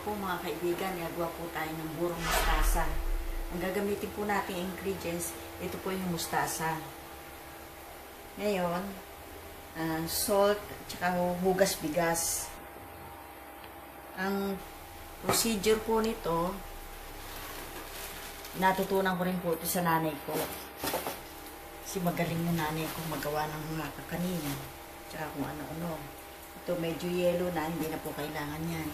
po mga kaibigan, gagawa po tayo ng burong mustasa. Ang gagamitin po natin ingredients, ito po yung mustasa. Ngayon, salt, tsaka hugas bigas. Ang procedure po nito, natutunan ko rin po ito sa nanay ko. Kasi magaling yung nanay ko magawa ng mga kakanin, tsaka kung ano-ano. Ito medyo yellow na, hindi na po kailangan yan.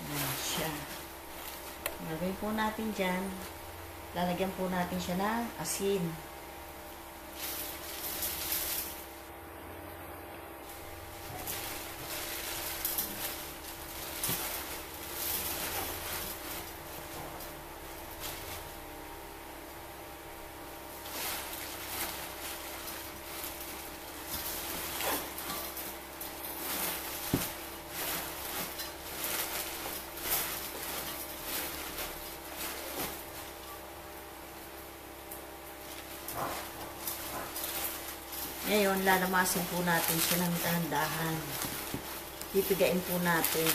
Ayan siya. Gagawin po natin dyan. Lalagyan po natin siya ng asin. Ngayon, lalamasin po natin siya ng dahan-dahan. Pipigain po natin.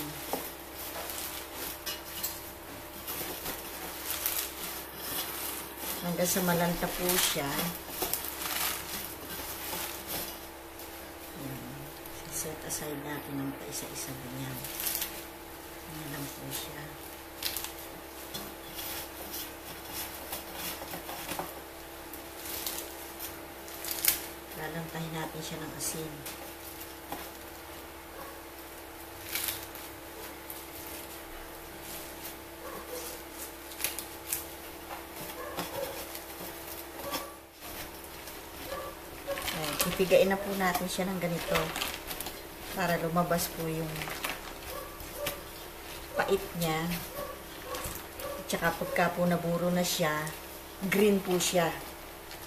Hanggang sa malanta po siya. Set aside natin ng paisa-isa ganyan. Ganyan lang po siya. Lalantahin natin siya ng asin. Pipigain na po natin siya ng ganito para lumabas po yung pait niya. At saka pagka po naburo na siya, green po siya.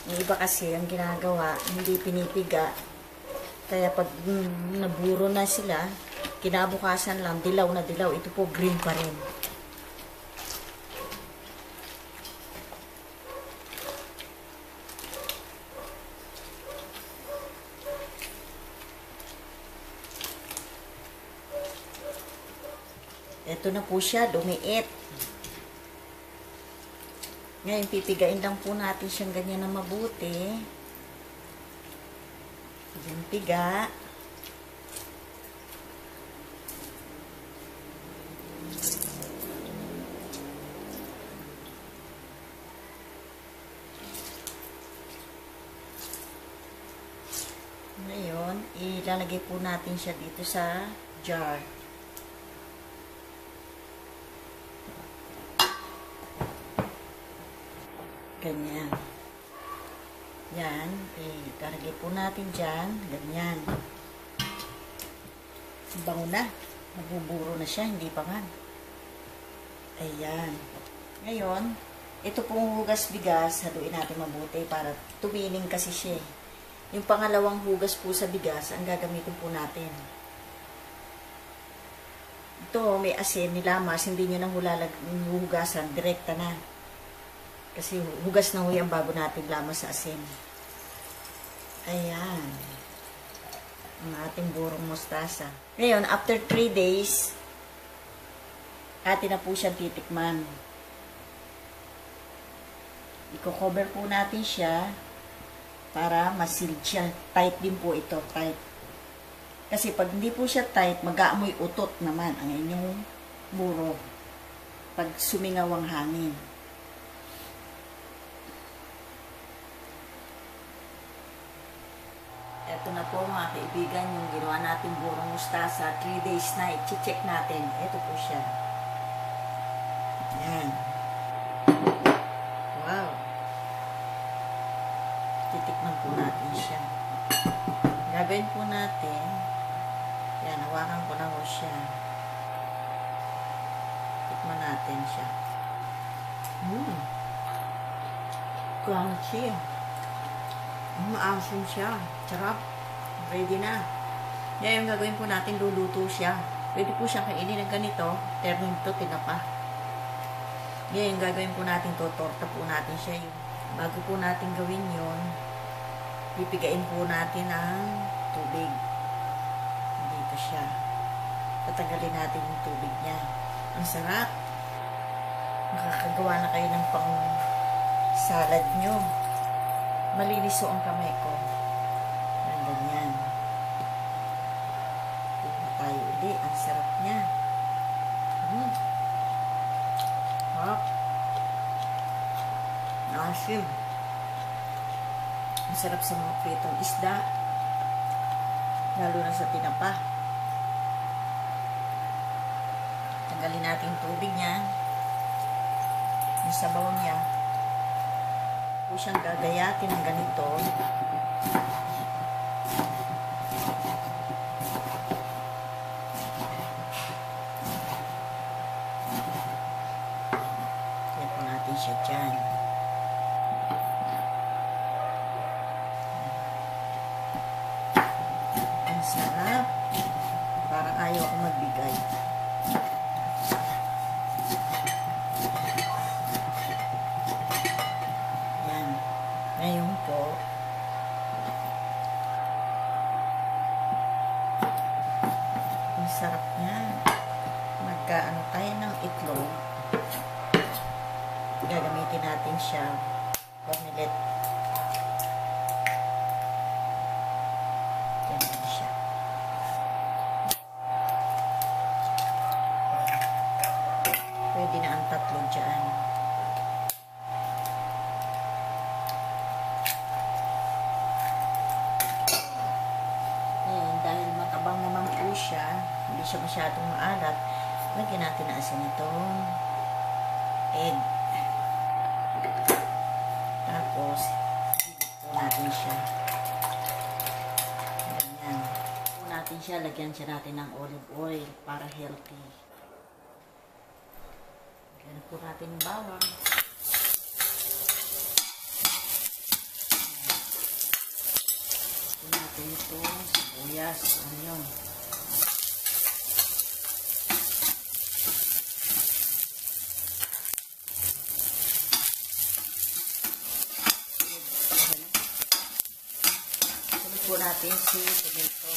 Yung iba kasi, ang ginagawa, hindi pinipiga. Kaya pag naburo na sila, kinabukasan lang, dilaw na dilaw. Ito po, green pa rin. Ito na po siya, dumiit. Ngayon, pipigain lang po natin siyang ganyan na mabuti. Yung piga. Ngayon, ilalagay po natin siya dito sa jar. Ganyan. Yan. Ilalagay po natin dyan. Ganyan. Bango na. Nabuburo na siya. Hindi pa man. Ayan. Ngayon, ito pong hugas bigas, haluin natin mabuti para tumining kasi siya. Yung pangalawang hugas po sa bigas, ang gagamitin po natin. Ito, may asin, nilamas, hindi nyo nang hugasan, direkta na. Kasi hugas na huyang bago natin lamas sa asin. Ayan. Ang ating burong mustasa. Ngayon, after 3 days, atin na po siyang titikman. Iko-cover po natin siya para ma-sealed siya. Tight din po ito, tight. Kasi pag hindi po siya tight, mag-aamoy utot naman ang inyong buro pag sumingaw ang hangin. Ito na po mga kaibigan, yung ginawa natin burong mustasa. 3 days na, i-check natin. Ito po siya. Ayan. Wow. Titikman po natin siya. Gagawin po natin. Ayan, hawakan ko na po siya. Tikman natin siya. Crunchy. Maasim siya. Sarap. Ready na. Ngayon, gagawin po natin, luluto siya. Pwede po siyang kainin ng ganito. Termin to, tinapa. Ngayon, gagawin po natin to. Torta po natin siya. Bago po natin gawin yon, pipigain po natin ang tubig. Dito siya. Tatagalin natin yung tubig niya. Ang sarap. Makakagawa na kayo ng pang salad nyo. Malinis ang kamay ko. Yan, ganyan. Tignan tayo uli. Ang sarap niya. Hop. Asim. Ang sarap sa mga pritong isda. Lalo na sa tinapa. Tanggalin natin yung tubig niya. Yung sabaw niya. Po siyang gagayatin ng ganito. Yan po natin siya dyan. Ang sarap. Parang ayaw ako magbigay. Ngayon po, ang sarap niya. Magkaano tayo ng itlog. Gagamitin natin siya. Omelet. Ganyan siya. Pwede na ang tatlo dyan. Dahil matabang naman po siya, hindi siya masyadong maalat, lagyan natin na asin itong egg. Tapos, po natin siya. Ganyan. Po natin siya, lagyan siya natin ng olive oil para healthy. Lagyan po natin ng bawang. Natin ito, sibuyas, onion. Sunod po natin si tomato.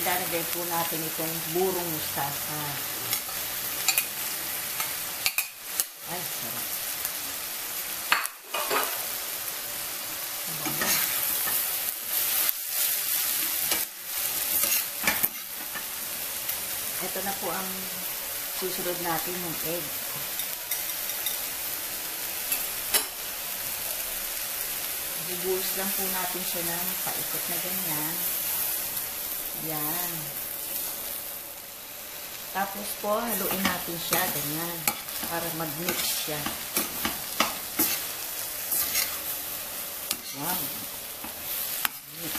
Ilalagay po natin itong burong mustasa. Ay, sarap. Ito na po ang susunod natin yung egg. Bubuhos lang po natin siya ng paikot na ganyan. Yan. Tapos po, haluin natin siya, ganyan, para mag-mix siya. Wow. Mix.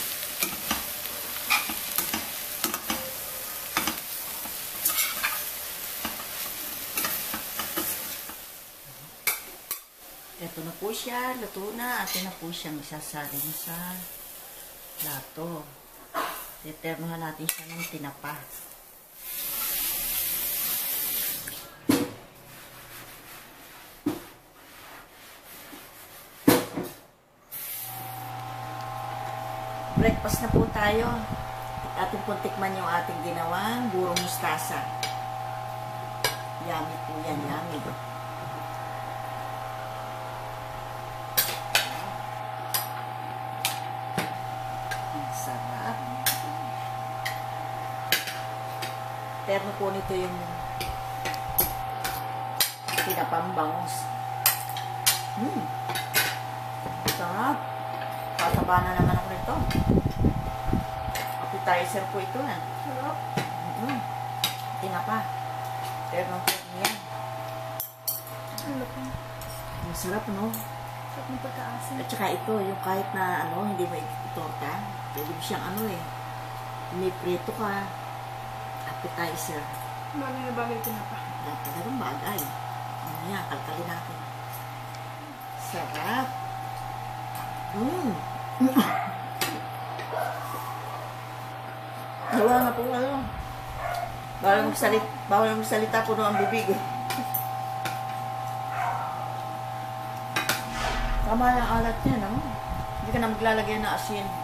Ito na po siya, luto na. Atin na po siyang isasalin sa plato. Deternuhan natin siya ng tinapa. Breakfast na po tayo. Ating po tikman yung ating ginawang burong mustasa. Yummy po yan, yummy. Ang sarap. Terno po nito yung pinapambangos. Sarap. Tataba na naman ako nito. Appetizer po ito. Sarap. Tinapa. Terno po yan. Ang sarap, no? Sarap ng pagkaasin. At saka ito, yung kahit na hindi mo itorta, pwede siyang may prito ka. Appetizer. Bagay na bagay tinapa. Talagang bagay. Yan, kalkalin natin. Sarap. Nawa nga po bawal magsalita po ang bibig. Tama yung alat niya, no? Hindi ka na maglalagay na asin.